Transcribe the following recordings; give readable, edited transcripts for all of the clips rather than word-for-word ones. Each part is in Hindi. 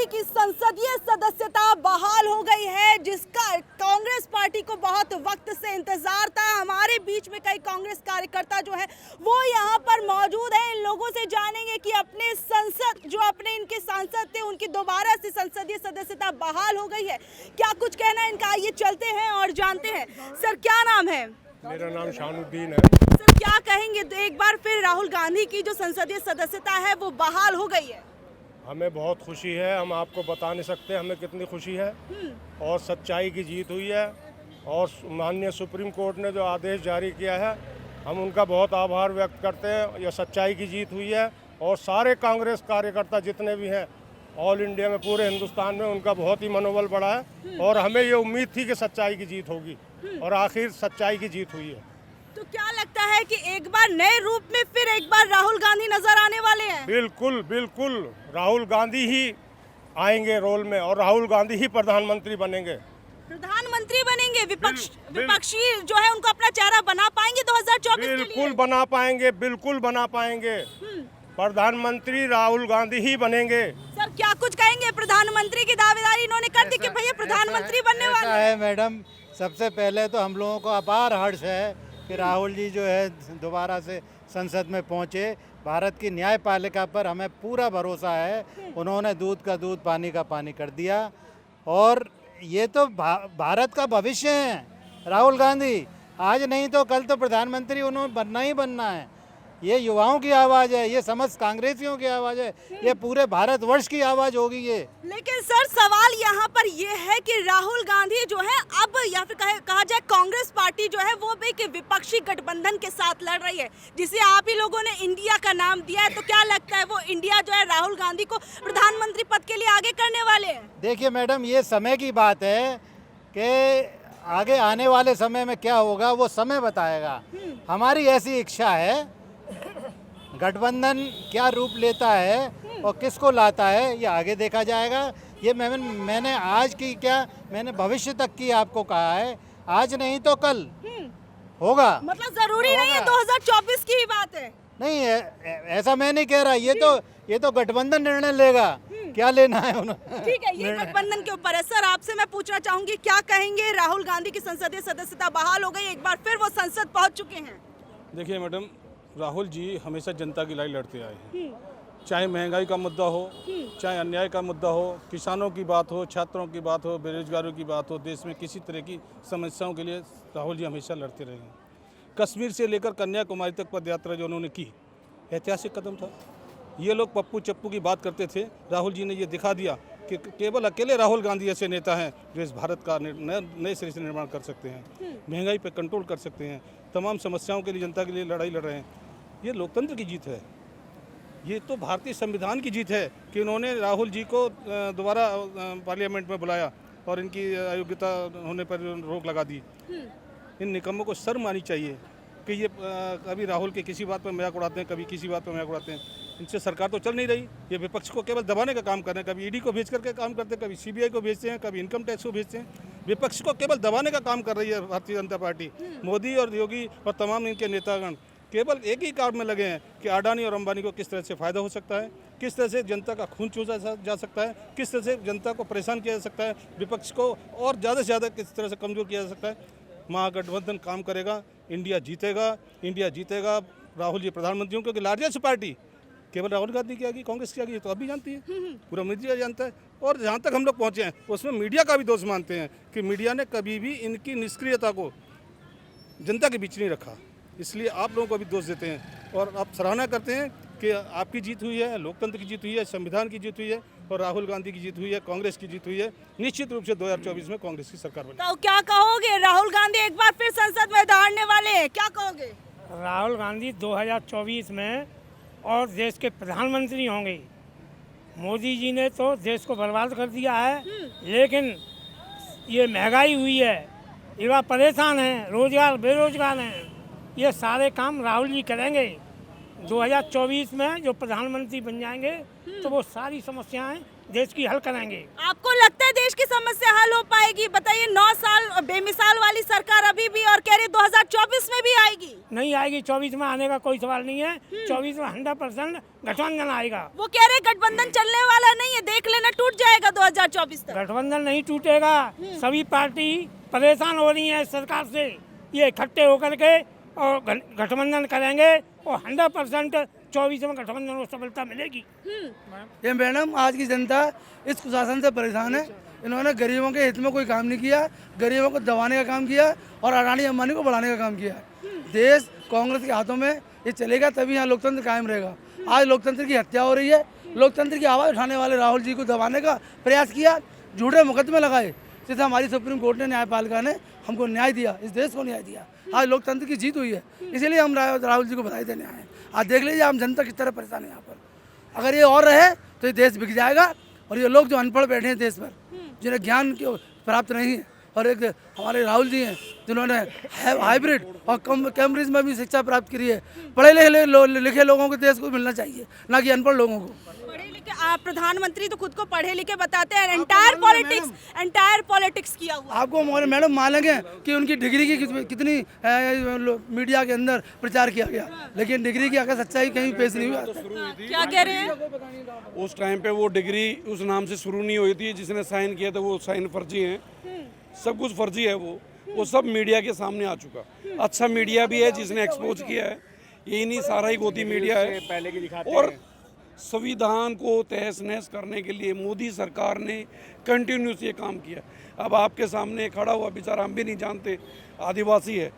गांधी की संसदीय सदस्यता बहाल हो गई है, जिसका कांग्रेस पार्टी को बहुत वक्त से इंतजार था। हमारे बीच में कई कांग्रेस कार्यकर्ता जो है वो यहाँ पर मौजूद हैं। इन लोगों से जानेंगे कि अपने संसद जो अपने इनके सांसद थे उनकी दोबारा से संसदीय सदस्यता बहाल हो गई है, क्या कुछ कहना है इनका। आइए चलते हैं और जानते हैं। सर क्या नाम है? मेरा नाम शानुद्दीन है। सर क्या कहेंगे, तो एक बार फिर राहुल गांधी की जो संसदीय सदस्यता है वो बहाल हो गई है। हमें बहुत खुशी है, हम आपको बता नहीं सकते हमें कितनी खुशी है। और सच्चाई की जीत हुई है और माननीय सुप्रीम कोर्ट ने जो आदेश जारी किया है हम उनका बहुत आभार व्यक्त करते हैं। यह सच्चाई की जीत हुई है और सारे कांग्रेस कार्यकर्ता जितने भी हैं ऑल इंडिया में, पूरे हिंदुस्तान में, उनका बहुत ही मनोबल बढ़ा है और हमें ये उम्मीद थी कि सच्चाई की जीत होगी और आखिर सच्चाई की जीत हुई है। तो क्या लगता है कि एक बार नए रूप में फिर एक बार राहुल गांधी नजर आने वाले हैं? बिल्कुल बिल्कुल, राहुल गांधी ही आएंगे रोल में और राहुल गांधी ही प्रधानमंत्री बनेंगे। प्रधानमंत्री बनेंगे? विपक्षी जो है उनको अपना चेहरा बना पाएंगे 2024 के लिए? बिल्कुल बना पाएंगे, बिल्कुल बना पाएंगे। प्रधानमंत्री राहुल गांधी ही बनेंगे। सर क्या कुछ कहेंगे? प्रधानमंत्री की दावेदारी इन्होंने कर दी कि भैया प्रधानमंत्री बनने वाले है। मैडम, सबसे पहले तो हम लोगों को अपार हर्ष है कि राहुल जी जो है दोबारा से संसद में पहुंचे। भारत की न्यायपालिका पर हमें पूरा भरोसा है। उन्होंने दूध का दूध, पानी का पानी कर दिया और ये तो भारत का भविष्य है। राहुल गांधी आज नहीं तो कल तो प्रधानमंत्री उन्होंने बनना ही बनना है। ये युवाओं की आवाज़ है, ये समस्त कांग्रेसियों की आवाज़ है, ये पूरे भारतवर्ष की आवाज़ होगी ये। लेकिन सर सवाल यहाँ पर ये है कि राहुल गांधी जो है अब, या फिर कहा जाए कांग्रेस पार्टी जो है वो भी कि विपक्षी गठबंधन के साथ लड़ रही है, जिसे आप ही लोगों ने इंडिया का नाम दिया है। तो क्या लगता है वो इंडिया जो है राहुल गांधी को प्रधानमंत्री पद के लिए आगे करने वाले हैं? देखिए मैडम, ये समय की बात है कि आगे आने वाले समय में क्या होगा वो समय बताएगा। हमारी ऐसी इच्छा है, गठबंधन क्या रूप लेता है और किसको लाता है ये आगे देखा जाएगा। ये मैंने आज की क्या, मैंने भविष्य तक की आपको कहा है, आज नहीं तो कल होगा। मतलब जरूरी नहीं है 2024 की ही बात है? नहीं ऐसा मैं नहीं कह रहा, ये तो गठबंधन निर्णय लेगा, क्या लेना है उन्हें। ठीक है, ये गठबंधन के ऊपर है। सर आपसे मैं पूछना चाहूंगी, क्या कहेंगे, राहुल गांधी की संसदीय सदस्यता बहाल हो गई, एक बार फिर वो संसद पहुंच चुके हैं। देखिए मैडम, राहुल जी हमेशा जनता की लड़ाई लड़ते आए हैं। चाहे महंगाई का मुद्दा हो, चाहे अन्याय का मुद्दा हो, किसानों की बात हो, छात्रों की बात हो, बेरोजगारों की बात हो, देश में किसी तरह की समस्याओं के लिए राहुल जी हमेशा लड़ते रहे हैं। कश्मीर से लेकर कन्याकुमारी तक पद यात्रा जो उन्होंने की, ऐतिहासिक कदम था। ये लोग पप्पू चप्पू की बात करते थे, राहुल जी ने ये दिखा दिया कि केवल अकेले राहुल गांधी ऐसे नेता हैं जो इस भारत का नए सिरे से निर्माण कर सकते हैं, महंगाई पर कंट्रोल कर सकते हैं, तमाम समस्याओं के लिए जनता के लिए लड़ाई लड़ रहे हैं। ये लोकतंत्र की जीत है, ये तो भारतीय संविधान की जीत है कि उन्होंने राहुल जी को दोबारा पार्लियामेंट में बुलाया और इनकी अयोग्यता होने पर रोक लगा दी। इन निकम्मों को शर्म आनी चाहिए कि ये कभी राहुल के किसी बात पर मजाक उड़ाते हैं, कभी किसी बात पर मजाक उड़ाते हैं। इनसे सरकार तो चल नहीं रही, ये विपक्ष को केवल दबाने का काम कर रहे हैं। कभी ईडी को भेज करके काम करते हैं, कभी सीबीआई को भेजते हैं, कभी इनकम टैक्स को भेजते हैं। विपक्ष को केवल दबाने का काम कर रही है भारतीय जनता पार्टी। मोदी और योगी और तमाम इनके नेतागण केवल एक ही काम में लगे हैं कि अडानी और अंबानी को किस तरह से फ़ायदा हो सकता है, किस तरह से जनता का खून चूसा जा सकता है, किस तरह से जनता को परेशान किया जा सकता है, विपक्ष को और ज़्यादा से ज़्यादा किस तरह से कमज़ोर किया जा सकता है। महागठबंधन काम करेगा, इंडिया जीतेगा, इंडिया जीतेगा। राहुल जी प्रधानमंत्री हों, क्योंकि लार्जेस्ट पार्टी केवल राहुल गांधी की आगे, कांग्रेस की आगे, तो अभी जानती है, पूरा मीडिया जानता है। और जहाँ तक हम लोग पहुँचे हैं उसमें मीडिया का भी दोष मानते हैं कि मीडिया ने कभी भी इनकी निष्क्रियता को जनता के बीच नहीं रखा, इसलिए आप लोगों को भी दोष देते हैं। और आप सराहना करते हैं कि आपकी जीत हुई है, लोकतंत्र की जीत हुई है, संविधान की जीत हुई है और राहुल गांधी की जीत हुई है, कांग्रेस की जीत हुई है। निश्चित रूप से 2024 में कांग्रेस की सरकार बनेगी। तो क्या कहोगे, राहुल गांधी एक बार फिर संसद में दौड़ने वाले हैं, क्या कहोगे? राहुल गांधी 2024 में और देश के प्रधानमंत्री होंगे। मोदी जी ने तो देश को बर्बाद कर दिया है, लेकिन ये महंगाई हुई है, युवा परेशान हैं, रोजगार बेरोजगार हैं, ये सारे काम राहुल जी करेंगे। 2024 में जो प्रधानमंत्री बन जाएंगे तो वो सारी समस्याएं देश की हल करेंगे। आपको लगता है देश की समस्या हल हो पाएगी? बताइए, 9 साल बेमिसाल वाली सरकार अभी भी और कह रही 2024 में भी आएगी। नहीं आएगी, 24 में आने का कोई सवाल नहीं है। 24 में 100% गठबंधन आएगा। वो कह रहे गठबंधन चलने वाला नहीं है, देख लेना टूट जाएगा 2024 तक। गठबंधन नहीं टूटेगा। सभी पार्टी परेशान हो रही है सरकार से, ये इकट्ठे होकर के और गठबंधन करेंगे और 100% 24 में गठबंधन को सफलता मिलेगी। ये मैडम आज की जनता इस कुशासन से परेशान है। इन्होंने गरीबों के हित में कोई काम नहीं किया, गरीबों को दबाने का काम किया और अडानी अंबानी को बढ़ाने का काम किया। देश कांग्रेस के हाथों में ये चलेगा तभी यहाँ लोकतंत्र कायम रहेगा। आज लोकतंत्र की हत्या हो रही है। लोकतंत्र की आवाज़ उठाने वाले राहुल जी को दबाने का प्रयास किया, झूठे मुकदमे लगाए, जैसे हमारी सुप्रीम कोर्ट ने, न्यायपालिका ने हमको न्याय दिया, इस देश को न्याय दिया। आज लोकतंत्र की जीत हुई है, इसीलिए हम राहुल जी को बधाई देने आए हैं। आज देख लीजिए हम जनता किस तरह परेशान है यहाँ पर। अगर ये और रहे तो ये देश बिक जाएगा और ये लोग जो अनपढ़ बैठे हैं देश पर, जिन्हें ज्ञान की प्राप्त नहीं है, और एक हमारे राहुल जी हैं जिन्होंने हाइब्रिड और कैम्ब्रिज में भी शिक्षा प्राप्त करी है। पढ़े लिखे लोगों को देश को मिलना चाहिए, ना कि अनपढ़ लोगों को। पढ़े लिखे आप प्रधानमंत्री तो खुद को पढ़े लिखे बताते हैं। एंटायर पॉलिटिक्स किया हुआ। आपको मैडम मानेंगे कि उनकी डिग्री की कितनी मीडिया के अंदर प्रचार किया गया, लेकिन डिग्री की अगर सच्चाई कहीं पेश नहीं हुआ। क्या कह रहे हैं? उस टाइम पे वो डिग्री उस नाम से शुरू नहीं हुई थी, जिसने साइन किया था वो साइन फर्जी है, सब कुछ फर्जी है। वो सब मीडिया के सामने आ चुका। अच्छा मीडिया भी है जिसने एक्सपोज किया है, यही नहीं सारा ही गोदी मीडिया है। और संविधान को तहस नहस करने के लिए मोदी सरकार ने कंटिन्यूस ये काम किया। अब आपके सामने खड़ा हुआ बेचारा, हम भी नहीं जानते, आदिवासी है,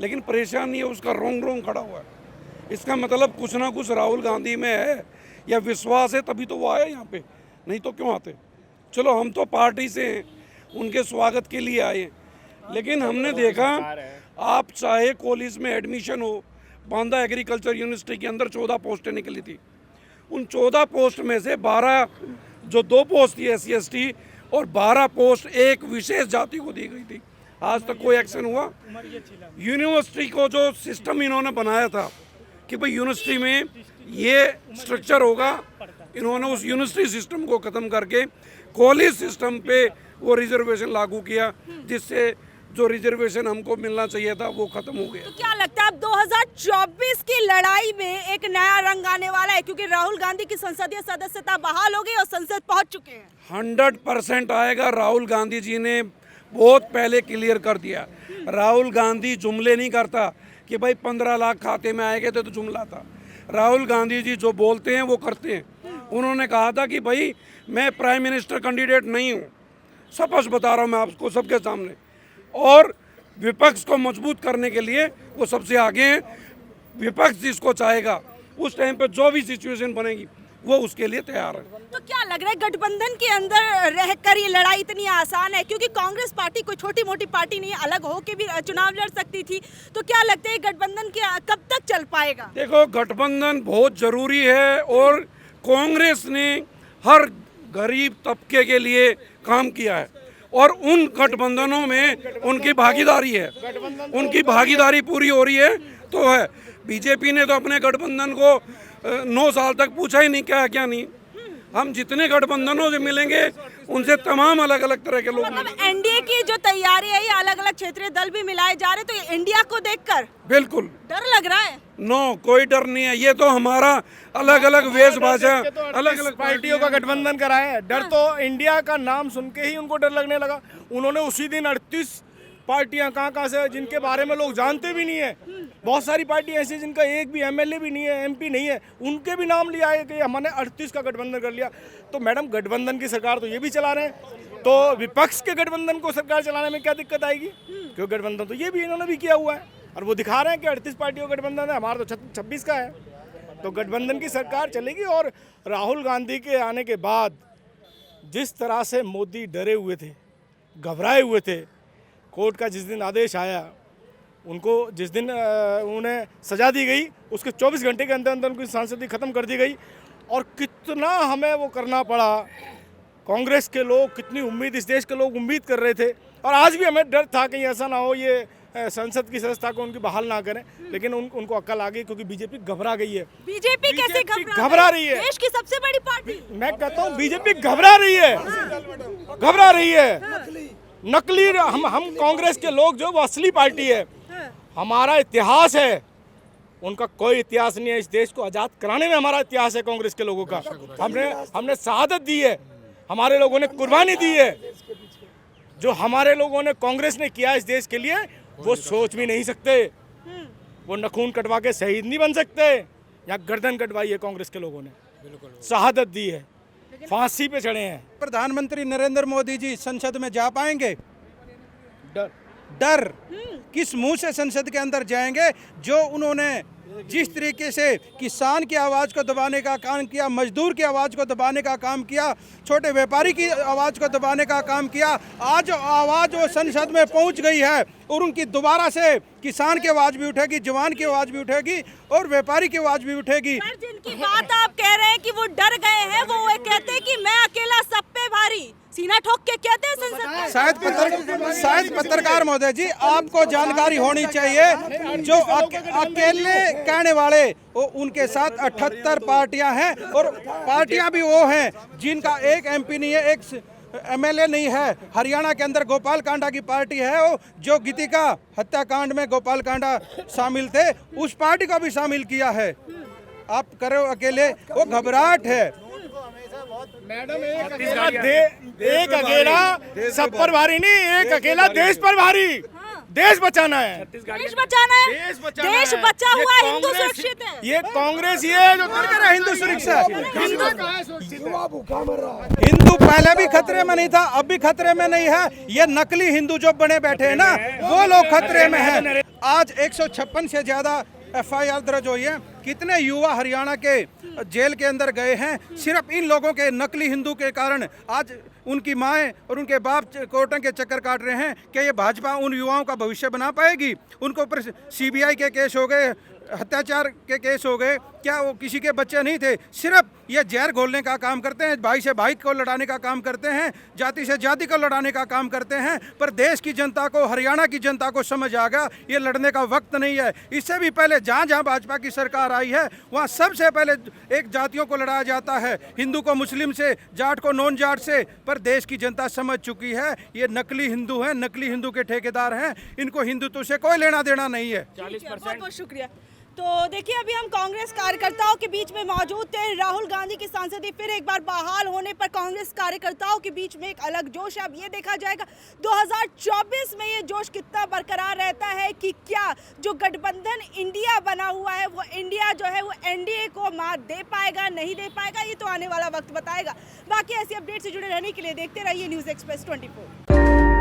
लेकिन परेशानी है उसका, रोंग खड़ा हुआ है। इसका मतलब कुछ ना कुछ राहुल गांधी में है या विश्वास है, तभी तो वो आए यहाँ पे, नहीं तो क्यों आते। चलो हम तो पार्टी से हैं, उनके स्वागत के लिए आए, लेकिन हमने देखा आप चाहे कॉलेज में एडमिशन हो, बांदा एग्रीकल्चर यूनिवर्सिटी के अंदर 14 पोस्टें निकली थी। उन 14 पोस्ट में से 12 जो 2 पोस्ट थी SC ST और 12 पोस्ट एक विशेष जाति को दी गई थी। आज तक कोई एक्शन हुआ? यूनिवर्सिटी को जो सिस्टम इन्होंने बनाया था कि भाई यूनिवर्सिटी में ये स्ट्रक्चर होगा, इन्होंने उस यूनिवर्सिटी सिस्टम को ख़त्म करके कॉलेज सिस्टम पे वो रिजर्वेशन लागू किया, जिससे जो रिजर्वेशन हमको मिलना चाहिए था वो खत्म हो गया। तो क्या लगता है अब 2024 की लड़ाई में एक नया रंग आने वाला है, क्योंकि राहुल गांधी की संसदीय सदस्यता बहाल हो गई और संसद पहुंच चुके हैं? 100% आएगा। राहुल गांधी जी ने बहुत पहले क्लियर कर दिया। राहुल गांधी जुमले नहीं करता कि भाई 15 लाख खाते में आएंगे तो जुमला था। राहुल गांधी जी जो बोलते हैं वो करते हैं। उन्होंने कहा था कि भाई मैं प्राइम मिनिस्टर कैंडिडेट नहीं हूँ, स्पष्ट बता रहा हूँ मैं आपको सबके सामने, और विपक्ष को मजबूत करने के लिए वो सबसे आगे हैं। विपक्ष जिसको चाहेगा उस टाइम पे जो भी सिचुएशन बनेगी वो उसके लिए तैयार है। तो क्या लग रहा है गठबंधन के अंदर रहकर ये लड़ाई इतनी आसान है? क्योंकि कांग्रेस पार्टी कोई छोटी मोटी पार्टी नहीं, अलग होके भी चुनाव लड़ सकती थी। तो क्या लगता है गठबंधन कब तक चल पाएगा? देखो, गठबंधन बहुत जरूरी है और कांग्रेस ने हर गरीब तबके के लिए काम किया है और उन गठबंधनों में उनकी भागीदारी है, उनकी भागीदारी पूरी हो रही है तो है। बीजेपी ने तो अपने गठबंधन को 9 साल तक पूछा ही नहीं क्या नहीं। हम जितने गठबंधनों से मिलेंगे उनसे तमाम अलग अलग तरह के लोग। मतलब एनडीए की जो तैयारी है, ये अलग अलग क्षेत्रीय दल भी मिलाए जा रहे, तो ये इंडिया को देखकर बिल्कुल डर लग रहा है? नो, कोई डर नहीं है। ये तो हमारा अलग अलग वेश भाषा, अलग अलग पार्टियों का गठबंधन कराया है। डर तो इंडिया का नाम सुन के ही उनको डर लगने लगा। उन्होंने उसी दिन 38 पार्टियां कहाँ से, जिनके बारे में लोग जानते भी नहीं है, बहुत सारी पार्टी ऐसी जिनका एक भी MLA भी नहीं है, MP नहीं है, उनके भी नाम लिया है कि हमने 38 का गठबंधन कर लिया। तो मैडम, गठबंधन की सरकार तो ये भी चला रहे हैं, तो विपक्ष के गठबंधन को सरकार चलाने में क्या दिक्कत आएगी? क्योंकि गठबंधन तो ये भी इन्होंने भी किया हुआ है और वो दिखा रहे हैं कि 38 पार्टियों का गठबंधन है, हमारा तो 26 का है। तो गठबंधन की सरकार चलेगी। और राहुल गांधी के आने के बाद जिस तरह से मोदी डरे हुए थे, घबराए हुए थे, कोर्ट का जिस दिन आदेश आया, उनको जिस दिन उन्हें सजा दी गई, उसके 24 घंटे के अंदर अंदर उनकी सांसदी खत्म कर दी गई। और कितना हमें वो करना पड़ा, कांग्रेस के लोग, कितनी उम्मीद इस देश के लोग उम्मीद कर रहे थे। और आज भी हमें डर था कहीं ऐसा ना हो ये संसद की सदस्यता को उनकी बहाल ना करें, लेकिन उनको अक्ल आ गई, क्योंकि बीजेपी घबरा गई है। बीजेपी कैसे घबरा रही है? देश की सबसे बड़ी पार्टी। मैं कहता हूँ बीजेपी घबरा रही है, घबरा रही है। नकली हम कांग्रेस के लोग जो, वो असली पार्टी है। हमारा इतिहास है, उनका कोई इतिहास नहीं है। इस देश को आज़ाद कराने में हमारा इतिहास है कांग्रेस के लोगों का। हमने शहादत दी है, हमारे लोगों ने कुर्बानी दी है। जो हमारे लोगों ने, कांग्रेस ने किया इस देश के लिए, वो सोच भी नहीं सकते। वो नखून कटवा के शहीद नहीं बन सकते। या गर्दन कटवाई है कांग्रेस के लोगों ने, शहादत दी है, फांसी पे चढ़े हैं। प्रधानमंत्री नरेंद्र मोदी जी संसद में जा पाएंगे? डर किस मुंह से संसद के अंदर जाएंगे? जो उन्होंने जिस तरीके से किसान की आवाज़ को दबाने का काम किया, मजदूर की आवाज़ को दबाने का काम किया, छोटे व्यापारी की आवाज़ को दबाने का काम किया, आज आवाज़ वो संसद में पहुंच गई है और उनकी दोबारा से किसान की आवाज़ भी उठेगी, जवान की आवाज़ भी उठेगी और व्यापारी की आवाज़ भी उठेगी। सर, जिनकी बात आप कह रहे हैं कि वो डर गए हैं, वो कहते हैं कि मैं अकेला सब पे भारी, सीना ठोक के कहते हैं संसद में। शायद पत्रकार महोदय जी, आपको जानकारी होनी चाहिए, जो अकेले कहने वाले वो उनके साथ 78 पार्टियां हैं और पार्टियां भी वो हैं जिनका एक MP नहीं है, एक MLA नहीं है। हरियाणा के अंदर गोपाल कांडा की पार्टी है, वो जो गीतिका हत्याकांड में गोपाल कांडा शामिल थे, उस पार्टी को भी शामिल किया है। आप करो अकेले, वो घबराहट है। मैडम, एक अकेला सब पर भारी नहीं, एक अकेला देश पर भारी। देश बचाना है, देश बचाना है, देश बचा हुआ हिंदू सुरक्षित है। ये कांग्रेस ये जो हिंदू सुरक्षा, हिंदू पहले भी खतरे में नहीं था, अब भी खतरे में नहीं है। ये नकली हिंदू जो बने बैठे हैं ना, वो लोग खतरे में हैं। आज 156 से ज्यादा FIR दर्ज हुई है। कितने युवा हरियाणा के जेल के अंदर गए हैं सिर्फ इन लोगों के नकली हिंदू के कारण। आज उनकी माएँ और उनके बाप कोर्टों के चक्कर काट रहे हैं। क्या ये भाजपा उन युवाओं का भविष्य बना पाएगी? उनके ऊपर CBI के केस हो गए, हत्याचार के केस हो गए, क्या वो किसी के बच्चे नहीं थे? सिर्फ ये जहर घोलने का काम करते हैं, भाई से भाई को लड़ाने का काम करते हैं, जाति से जाति को लड़ाने का काम करते हैं। पर देश की जनता को, हरियाणा की जनता को समझ आ गया ये लड़ने का वक्त नहीं है। इससे भी पहले जहाँ जहाँ भाजपा की सरकार आई है, वहाँ सबसे पहले एक जातियों को लड़ाया जाता है, हिंदू को मुस्लिम से, जाट को नॉन जाट से। पर देश की जनता समझ चुकी है ये नकली हिंदू हैं, नकली हिंदू के ठेकेदार हैं, इनको हिंदुत्व से कोई लेना देना नहीं है। 40%। बहुत बहुत शुक्रिया। तो देखिए, अभी हम कांग्रेस कार्यकर्ताओं के बीच में मौजूद थे। राहुल गांधी की सांसदी फिर एक बार बहाल होने पर कांग्रेस कार्यकर्ताओं के बीच में एक अलग जोश है। अब ये देखा जाएगा 2024 में ये जोश कितना बरकरार रहता है कि क्या जो गठबंधन इंडिया बना हुआ है, वो इंडिया जो है वो NDA को मात दे पाएगा, नहीं दे पाएगा, ये तो आने वाला वक्त बताएगा। बाकी ऐसी अपडेट से जुड़े रहने के लिए देखते रहिए न्यूज़ एक्सप्रेस 24।